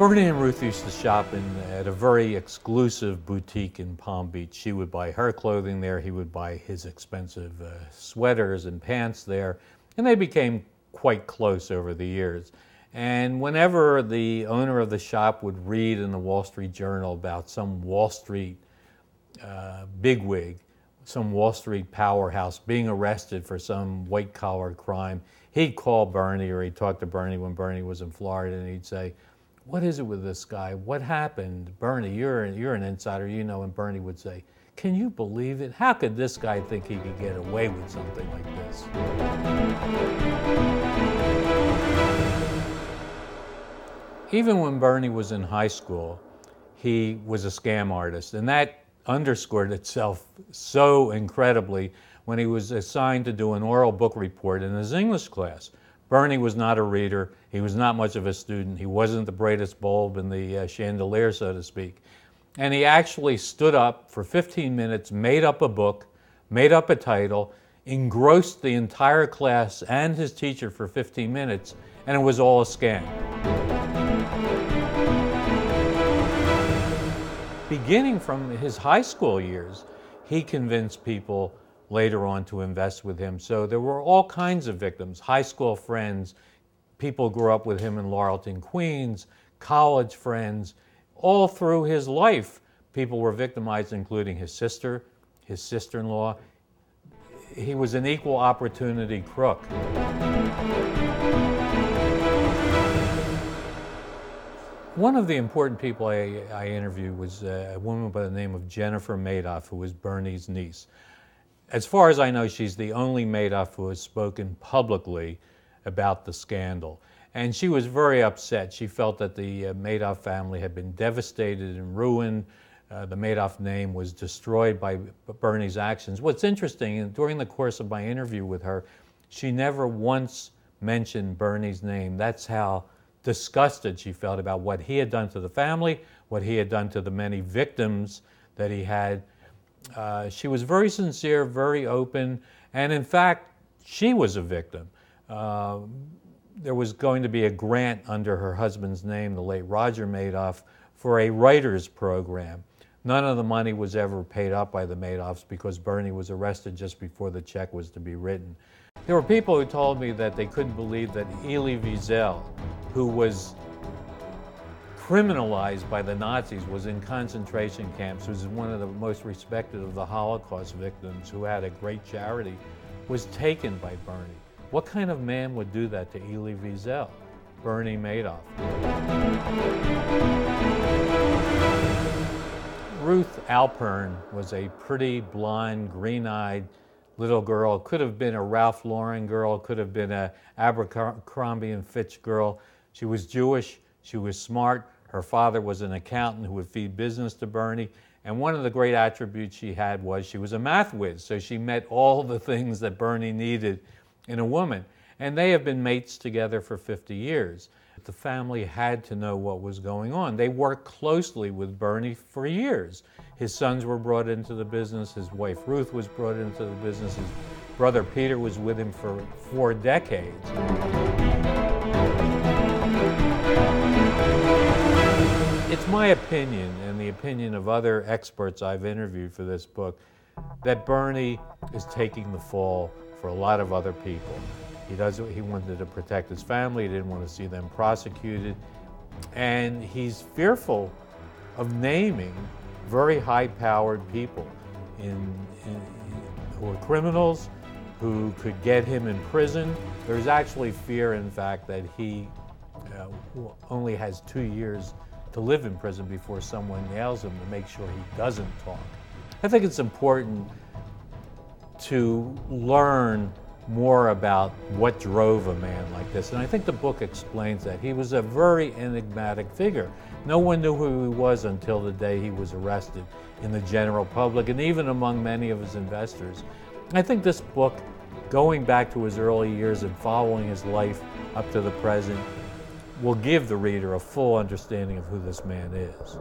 Bernie and Ruth used to shop at a very exclusive boutique in Palm Beach. She would buy her clothing there, he would buy his expensive sweaters and pants there, and they became quite close over the years. And whenever the owner of the shop would read in the Wall Street Journal about some Wall Street bigwig, some Wall Street powerhouse being arrested for some white-collar crime, he'd call Bernie, or he'd talk to Bernie when Bernie was in Florida, and he'd say, "What is it with this guy? What happened? Bernie, you're an insider, you know." And Bernie would say, "Can you believe it? How could this guy think he could get away with something like this?" Even when Bernie was in high school, he was a scam artist, and that underscored itself so incredibly when he was assigned to do an oral book report in his English class. Bernie was not a reader. He was not much of a student. He wasn't the brightest bulb in the chandelier, so to speak. And he actually stood up for 15 minutes, made up a book, made up a title, engrossed the entire class and his teacher for 15 minutes, and it was all a scam. Beginning from his high school years, he convinced people later on to invest with him. So there were all kinds of victims, high school friends, people grew up with him in Laurelton, Queens, college friends. All through his life, people were victimized, including his sister, his sister-in-law. He was an equal opportunity crook. One of the important people I interviewed was a woman by the name of Jennifer Madoff, who was Bernie's niece. As far as I know, she's the only Madoff who has spoken publicly about the scandal. And she was very upset. She felt that the Madoff family had been devastated and ruined. The Madoff name was destroyed by Bernie's actions. What's interesting, during the course of my interview with her, she never once mentioned Bernie's name. That's how disgusted she felt about what he had done to the family, what he had done to the many victims that he had. She was very sincere, very open, and in fact, she was a victim. There was going to be a grant under her husband's name, the late Roger Madoff, for a writer's program. None of the money was ever paid up by the Madoffs because Bernie was arrested just before the check was to be written. There were people who told me that they couldn't believe that Elie Wiesel, who was criminalized by the Nazis, was in concentration camps, was one of the most respected of the Holocaust victims, who had a great charity, was taken by Bernie. What kind of man would do that to Elie Wiesel? Bernie Madoff. Ruth Alpern was a pretty, blonde, green-eyed little girl. Could have been a Ralph Lauren girl, could have been a Abercrombie and Fitch girl. She was Jewish, she was smart. Her father was an accountant who would feed business to Bernie. And one of the great attributes she had was she was a math whiz. So she met all the things that Bernie needed in a woman. And they have been mates together for 50 years. The family had to know what was going on. They worked closely with Bernie for years. His sons were brought into the business. His wife Ruth was brought into the business. His brother Peter was with him for 4 decades. It's my opinion, and the opinion of other experts I've interviewed for this book, that Bernie is taking the fall for a lot of other people. He wanted to protect his family, he didn't want to see them prosecuted, and he's fearful of naming very high-powered people who are criminals, who could get him in prison. There's actually fear, in fact, that he only has 2 years to live in prison before someone nails him to make sure he doesn't talk. I think it's important to learn more about what drove a man like this, and I think the book explains that. He was a very enigmatic figure. No one knew who he was until the day he was arrested in the general public, and even among many of his investors. I think this book, going back to his early years and following his life up to the present, will give the reader a full understanding of who this man is.